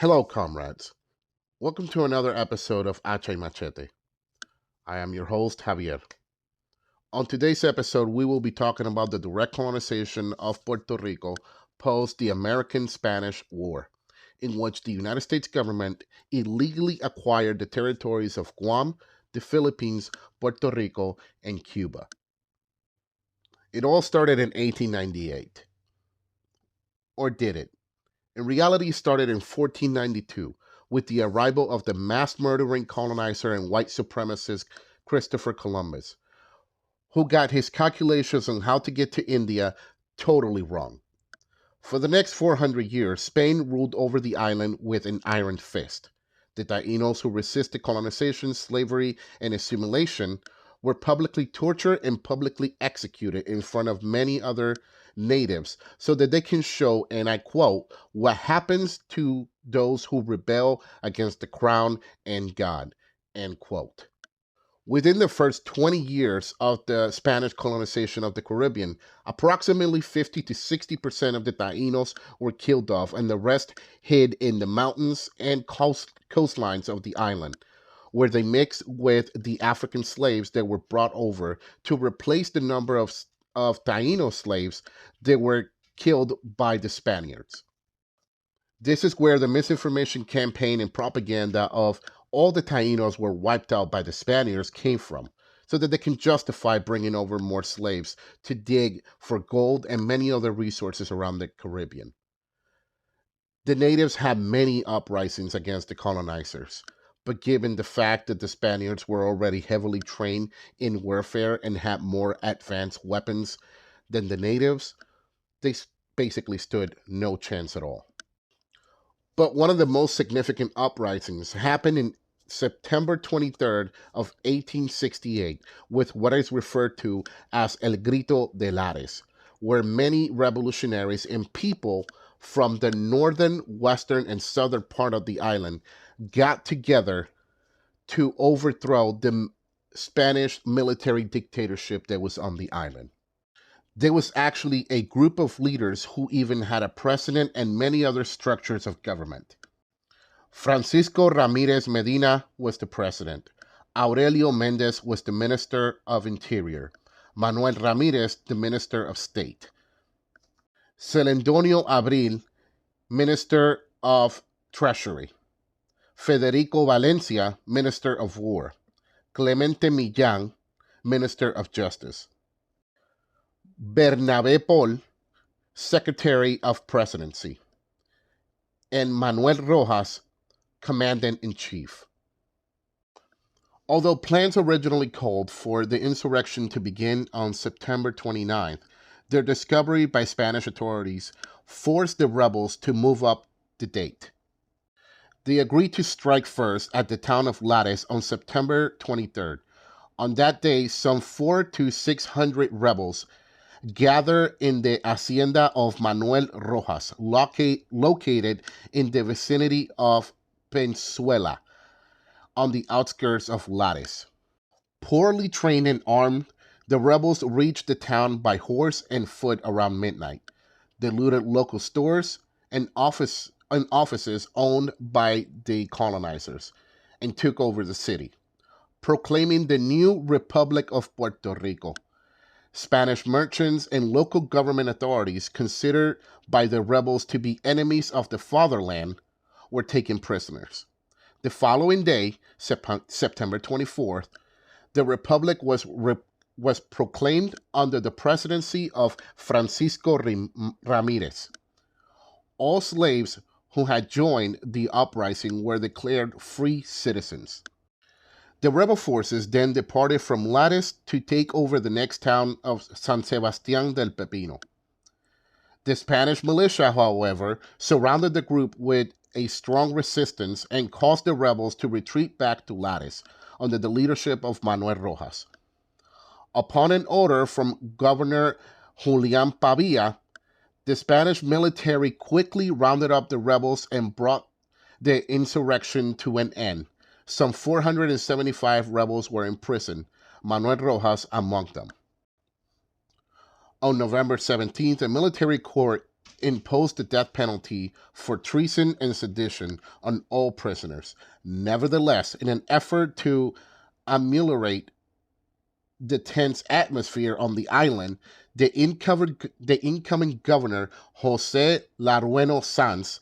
Hello, comrades. Welcome to another episode of Hacha y Machete. I am your host, Javier. On today's episode, we will be talking about the direct colonization of Puerto Rico post the American Spanish War, in which the United States government illegally acquired the territories of Guam, the Philippines, Puerto Rico, and Cuba. It all started in 1898. Or did it? In reality, it started in 1492 with the arrival of the mass murdering colonizer and white supremacist Christopher Columbus, who got his calculations on how to get to India totally wrong. For the next 400 years, Spain ruled over the island with an iron fist. The Taínos who resisted colonization, slavery, and assimilation were publicly tortured and publicly executed in front of many other natives so that they can show, and I quote, what happens to those who rebel against the crown and God, end quote. Within the first 20 years of the Spanish colonization of the Caribbean, approximately 50 to 60% of the Taínos were killed off, and the rest hid in the mountains and coastlines of the island, where they mixed with the African slaves that were brought over to replace the number of Taíno slaves that were killed by the Spaniards. This is where the misinformation campaign and propaganda of all the Taínos were wiped out by the Spaniards came from, so that they can justify bringing over more slaves to dig for gold and many other resources around the Caribbean. The natives had many uprisings against the colonizers, but given the fact that the Spaniards were already heavily trained in warfare and had more advanced weapons than the natives, they basically stood no chance at all. But one of the most significant uprisings happened in September 23rd of 1868 with what is referred to as El Grito de Lares, where many revolutionaries and people from the northern, western, and southern part of the island got together to overthrow the Spanish military dictatorship that was on the island. There was actually a group of leaders who even had a president and many other structures of government. Francisco Ramirez Medina was the president. Aurelio Mendez was the Minister of Interior. Manuel Ramirez, the Minister of State. Celedonio Abril, Minister of Treasury. Federico Valencia, Minister of War. Clemente Millán, Minister of Justice. Bernabé Paul, Secretary of Presidency, and Manuel Rojas, Commandant-in-Chief. Although plans originally called for the insurrection to begin on September 29th, their discovery by Spanish authorities forced the rebels to move up the date. They agreed to strike first at the town of Lares on September 23rd. On that day, some 400 to 600 rebels gather in the hacienda of Manuel Rojas, located in the vicinity of Pensuela, on the outskirts of Lares. Poorly trained and armed, the rebels reached the town by horse and foot around midnight. They looted local stores and offices owned by the colonizers and took over the city, proclaiming the new Republic of Puerto Rico. Spanish merchants and local government authorities, considered by the rebels to be enemies of the fatherland, were taken prisoners. The following day, September 24th, the Republic was proclaimed under the presidency of Francisco Ramirez. All slaves who had joined the uprising were declared free citizens. The rebel forces then departed from Lares to take over the next town of San Sebastián del Pepino. The Spanish militia, however, surrounded the group with a strong resistance and caused the rebels to retreat back to Lares under the leadership of Manuel Rojas. Upon an order from Governor Julián Pavia, the Spanish military quickly rounded up the rebels and brought the insurrection to an end. Some 475 rebels were imprisoned, Manuel Rojas among them. On November 17th, a military court imposed the death penalty for treason and sedition on all prisoners. Nevertheless, in an effort to ameliorate the tense atmosphere on the island, the incoming governor, Jose Larueno Sanz,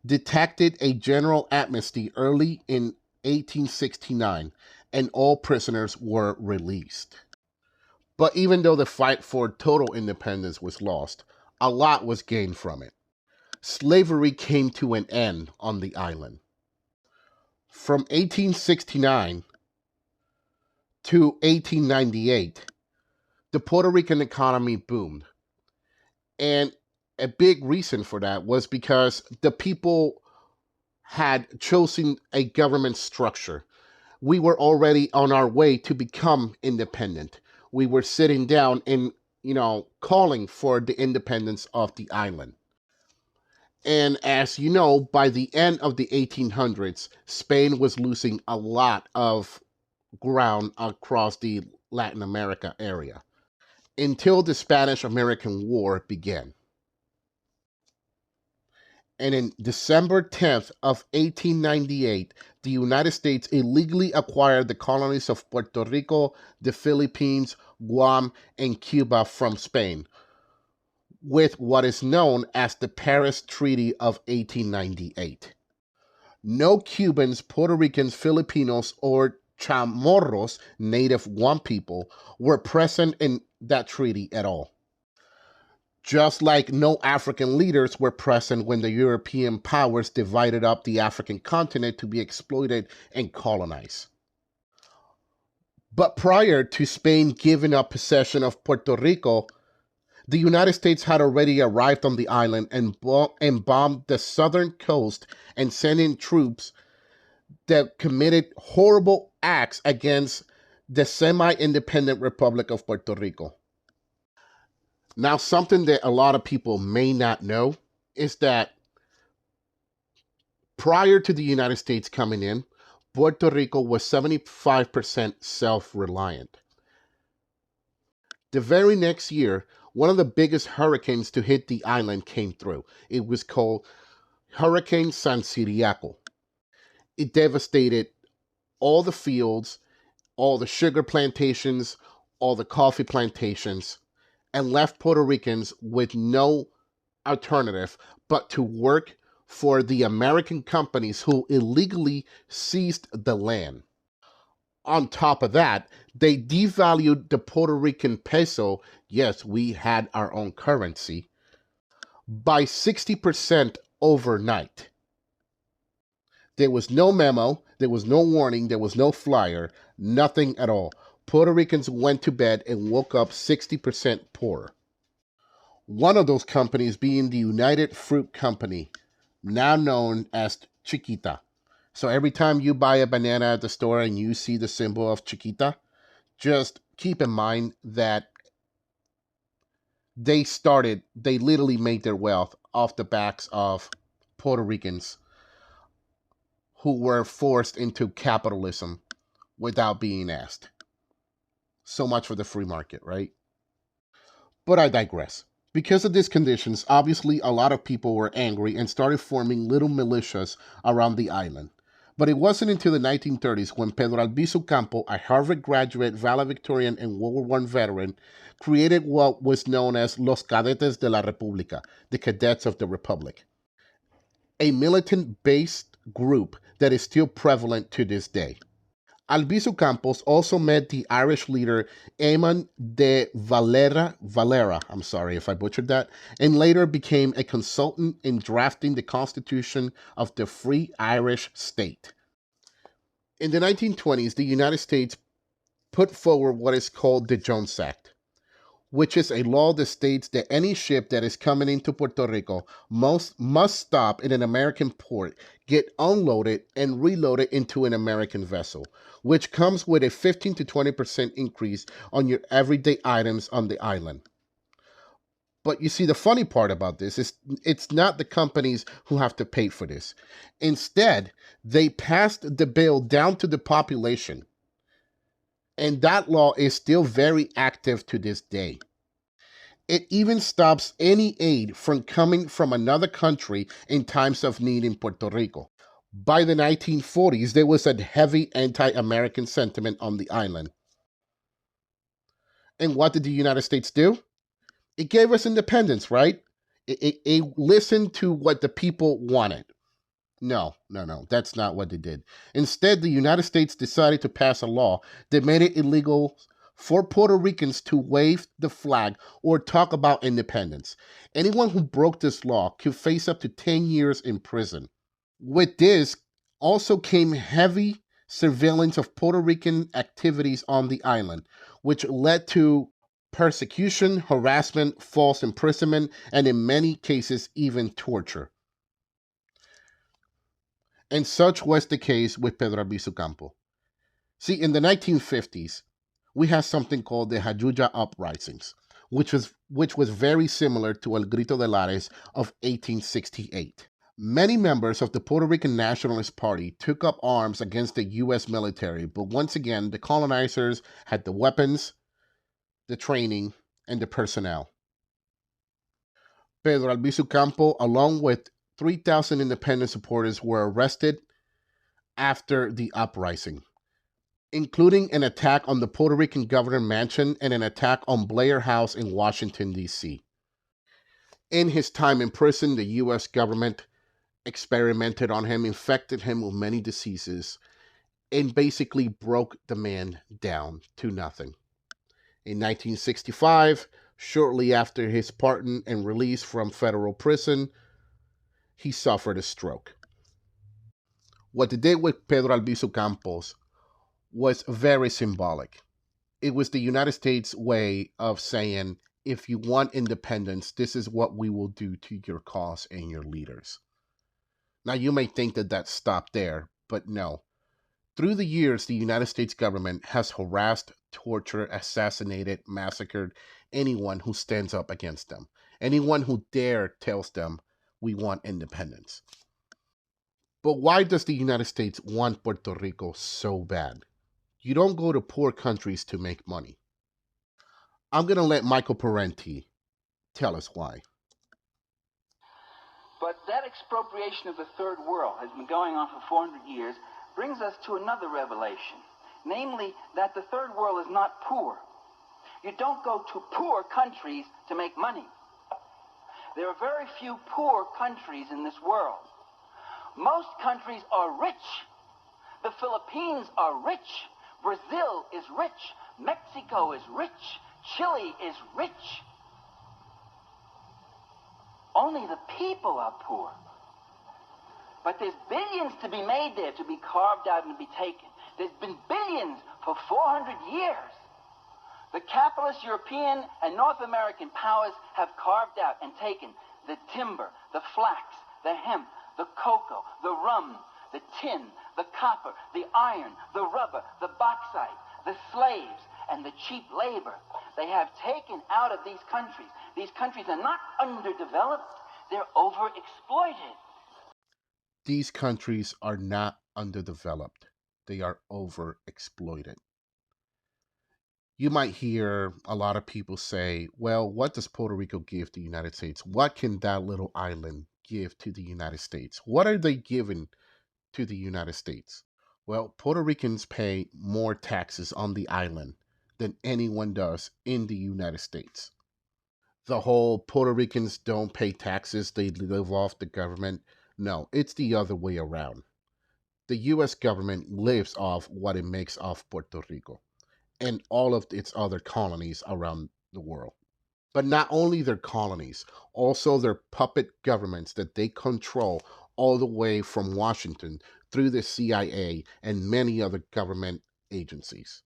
detected a general amnesty early in 1869, and all prisoners were released. But even though the fight for total independence was lost, a lot was gained from it. Slavery came to an end on the island. From 1869 to 1898, the Puerto Rican economy boomed. And a big reason for that was because the people had chosen a government structure. We were already on our way to become independent. We were sitting down and, calling for the independence of the island. And as you know, by the end of the 1800s, Spain was losing a lot of ground across the Latin America area until the Spanish-American War began. And in December 10th of 1898, the United States illegally acquired the colonies of Puerto Rico, the Philippines, Guam, and Cuba from Spain, with what is known as the Paris Treaty of 1898. No Cubans, Puerto Ricans, Filipinos, or Chamorros, native Guam people, were present in that treaty at all. Just like no African leaders were present when the European powers divided up the African continent to be exploited and colonized. But prior to Spain giving up possession of Puerto Rico, the United States had already arrived on the island and bombed the southern coast and sent in troops that committed horrible acts against the semi-independent Republic of Puerto Rico. Now, something that a lot of people may not know is that prior to the United States coming in, Puerto Rico was 75% self-reliant. The very next year, one of the biggest hurricanes to hit the island came through. It was called Hurricane San Ciriaco. It devastated all the fields, all the sugar plantations, all the coffee plantations, and left Puerto Ricans with no alternative but to work for the American companies who illegally seized the land. On top of that, they devalued the Puerto Rican peso. Yes, we had our own currency by 60% overnight. There was no memo, there was no warning, there was no flyer, nothing at all. Puerto Ricans went to bed and woke up 60% poorer. One of those companies being the United Fruit Company, now known as Chiquita. So every time you buy a banana at the store and you see the symbol of Chiquita, just keep in mind that they literally made their wealth off the backs of Puerto Ricans who were forced into capitalism without being asked. So much for the free market, right? But I digress. Because of these conditions, obviously a lot of people were angry and started forming little militias around the island. But it wasn't until the 1930s when Pedro Albizu Campo, a Harvard graduate, valedictorian, and World War I veteran, created what was known as Los Cadetes de la República, the Cadets of the Republic, a militant-based group that is still prevalent to this day. Albizu Campos also met the Irish leader Eamon de Valera, I'm sorry if I butchered that, and later became a consultant in drafting the Constitution of the Free Irish State. In the 1920s, the United States put forward what is called the Jones Act, which is a law that states that any ship that is coming into Puerto Rico must stop in an American port, get unloaded, and reloaded into an American vessel, which comes with a 15 to 20% increase on your everyday items on the island. But you see, the funny part about this is it's not the companies who have to pay for this. Instead, they passed the bill down to the population. And that law is still very active to this day. It even stops any aid from coming from another country in times of need in Puerto Rico. By the 1940s, there was a heavy anti American sentiment on the island. And what did the United States do? It gave us independence, right? It listened to what the people wanted. No, no, no, that's not what they did. Instead, the United States decided to pass a law that made it illegal for Puerto Ricans to wave the flag or talk about independence. Anyone who broke this law could face up to 10 years in prison. With this also came heavy surveillance of Puerto Rican activities on the island, which led to persecution, harassment, false imprisonment, and in many cases, even torture. And such was the case with Pedro Albizu Campo. See, in the 1950s, we had something called the Jayuya uprisings, which was very similar to El Grito de Lares of 1868. Many members of the Puerto Rican Nationalist Party took up arms against the U.S. military, but once again, the colonizers had the weapons, the training, and the personnel. Pedro Albizu Campo, along with 3,000 independent supporters, were arrested after the uprising, including an attack on the Puerto Rican governor mansion and an attack on Blair House in Washington, D.C. In his time in prison, the U.S. government experimented on him, infected him with many diseases, and basically broke the man down to nothing. In 1965, shortly after his pardon and release from federal prison, he suffered a stroke. What they did with Pedro Albizu Campos was very symbolic. It was the United States' way of saying, if you want independence, this is what we will do to your cause and your leaders. Now, you may think that that stopped there, but no. Through the years, the United States government has harassed, tortured, assassinated, massacred anyone who stands up against them. Anyone who dare tells them, we want independence. But why does the United States want Puerto Rico so bad? You don't go to poor countries to make money. I'm going to let Michael Parenti tell us why. But that expropriation of the third world has been going on for 400 years, brings us to another revelation, namely that the third world is not poor. You don't go to poor countries to make money. There are very few poor countries in this world. Most countries are rich. The Philippines are rich. Brazil is rich. Mexico is rich. Chile is rich. Only the people are poor. But there's billions to be made there, to be carved out and to be taken. There's been billions for 400 years. The capitalist European and North American powers have carved out and taken the timber, the flax, the hemp, the cocoa, the rum, the tin, the copper, the iron, the rubber, the bauxite, the slaves, and the cheap labor. They have taken out of these countries. These countries are not underdeveloped, they're overexploited. These countries are not underdeveloped. They are overexploited. You might hear a lot of people say, well, what does Puerto Rico give the United States? What can that little island give to the United States? What are they giving to the United States? Well, Puerto Ricans pay more taxes on the island than anyone does in the United States. The whole Puerto Ricans don't pay taxes, they live off the government. No, it's the other way around. The U.S. government lives off what it makes off Puerto Rico and all of its other colonies around the world. But not only their colonies, also their puppet governments that they control all the way from Washington through the CIA and many other government agencies.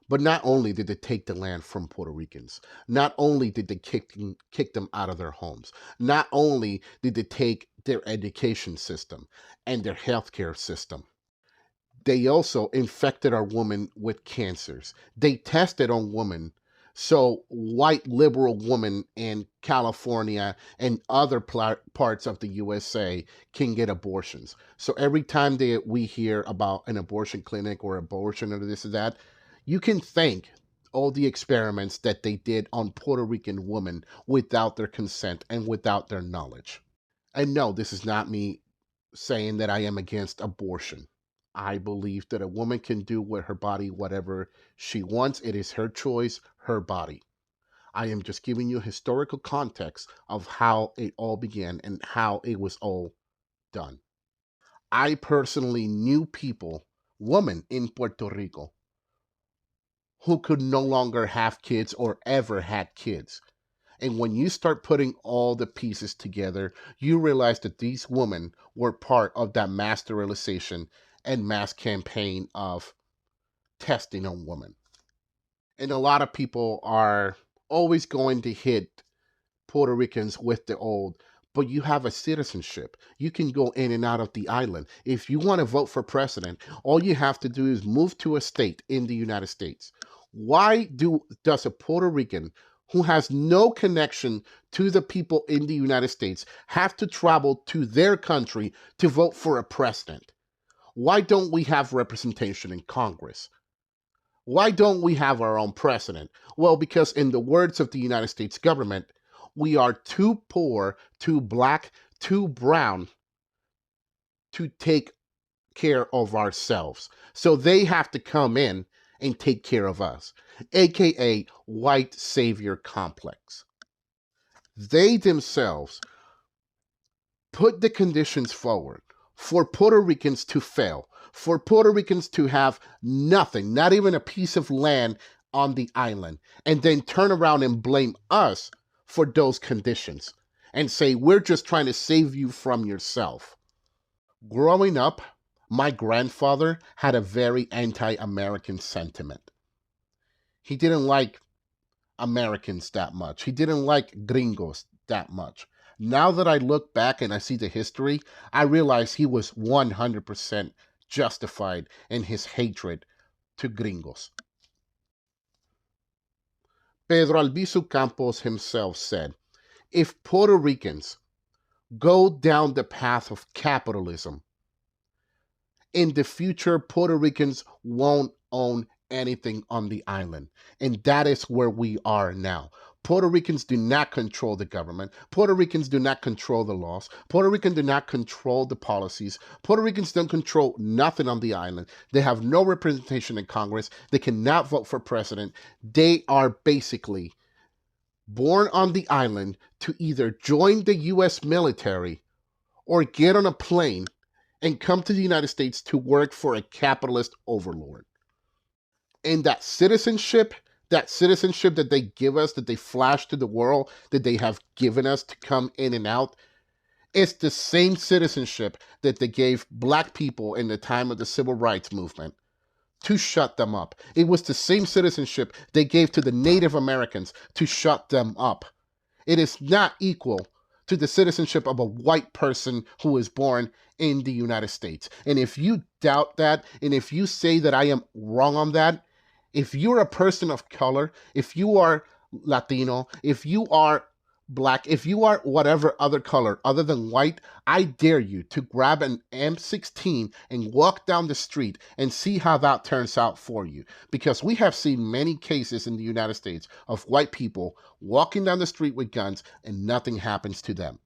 But not only did they take the land from Puerto Ricans, not only did they kick them out of their homes, not only did they take their education system and their healthcare system, they also infected our women with cancers. They tested on women so white liberal women in California and other parts of the USA can get abortions. So every time we hear about an abortion clinic or abortion or this or that, you can thank all the experiments that they did on Puerto Rican women without their consent and without their knowledge. And no, this is not me saying that I am against abortion. I believe that a woman can do with her body whatever she wants. It is her choice, her body. I am just giving you historical context of how it all began and how it was all done. I personally knew people, women in Puerto Rico, who could no longer have kids or ever had kids. And when you start putting all the pieces together, you realize that these women were part of that mass sterilization and mass campaign of testing on women. And a lot of people are always going to hit Puerto Ricans with the old, but you have a citizenship. You can go in and out of the island. If you want to vote for president, all you have to do is move to a state in the United States. Why does a Puerto Rican who has no connection to the people in the United States have to travel to their country to vote for a president? Why don't we have representation in Congress? Why don't we have our own president? Well, because in the words of the United States government, we are too poor, too black, too brown to take care of ourselves. So they have to come in and take care of us, aka white savior complex. They themselves put the conditions forward for Puerto Ricans to fail, for Puerto Ricans to have nothing, not even a piece of land on the island, and then turn around and blame us for those conditions and say, we're just trying to save you from yourself. Growing up, my grandfather had a very anti-American sentiment. He didn't like Americans that much. He didn't like gringos that much. Now that I look back and I see the history, I realize he was 100% justified in his hatred to gringos. Pedro Albizu Campos himself said, if Puerto Ricans go down the path of capitalism, in the future, Puerto Ricans won't own anything on the island. And that is where we are now. Puerto Ricans do not control the government. Puerto Ricans do not control the laws. Puerto Ricans do not control the policies. Puerto Ricans don't control nothing on the island. They have no representation in Congress. They cannot vote for president. They are basically born on the island to either join the U.S. military or get on a plane and come to the United States to work for a capitalist overlord. And that citizenship that they give us, that they flash to the world, that they have given us to come in and out, it's the same citizenship that they gave black people in the time of the civil rights movement to shut them up. It was the same citizenship they gave to the Native Americans to shut them up. It is not equal to the citizenship of a white person who is born in the United States. And if you doubt that, and if you say that I am wrong on that, if you're a person of color, if you are Latino, if you are black, if you are whatever other color other than white, I dare you to grab an M16 and walk down the street and see how that turns out for you. Because we have seen many cases in the United States of white people walking down the street with guns and nothing happens to them.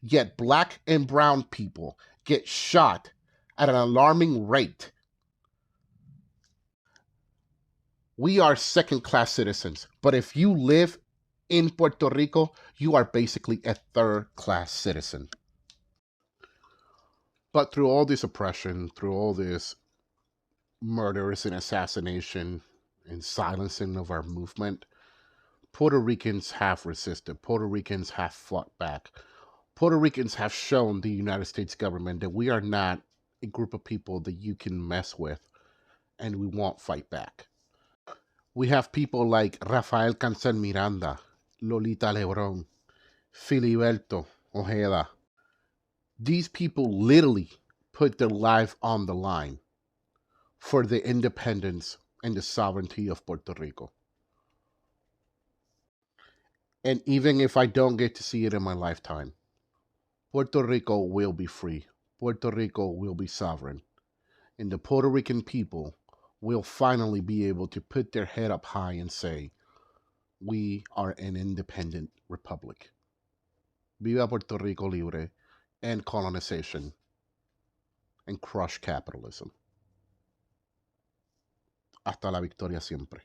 Yet black and brown people get shot at an alarming rate. We are second-class citizens, but if you live in Puerto Rico, you are basically a third-class citizen. But through all this oppression, through all this murders and assassination and silencing of our movement, Puerto Ricans have resisted. Puerto Ricans have fought back. Puerto Ricans have shown the United States government that we are not a group of people that you can mess with, and we won't fight back. We have people like Rafael Cancel Miranda, Lolita Lebron, Filiberto Ojeda. These people literally put their life on the line for the independence and the sovereignty of Puerto Rico. And even if I don't get to see it in my lifetime, Puerto Rico will be free. Puerto Rico will be sovereign. And the Puerto Rican people will finally be able to put their head up high and say, we are an independent republic. Viva Puerto Rico Libre, end colonization, and crush capitalism. Hasta la victoria siempre.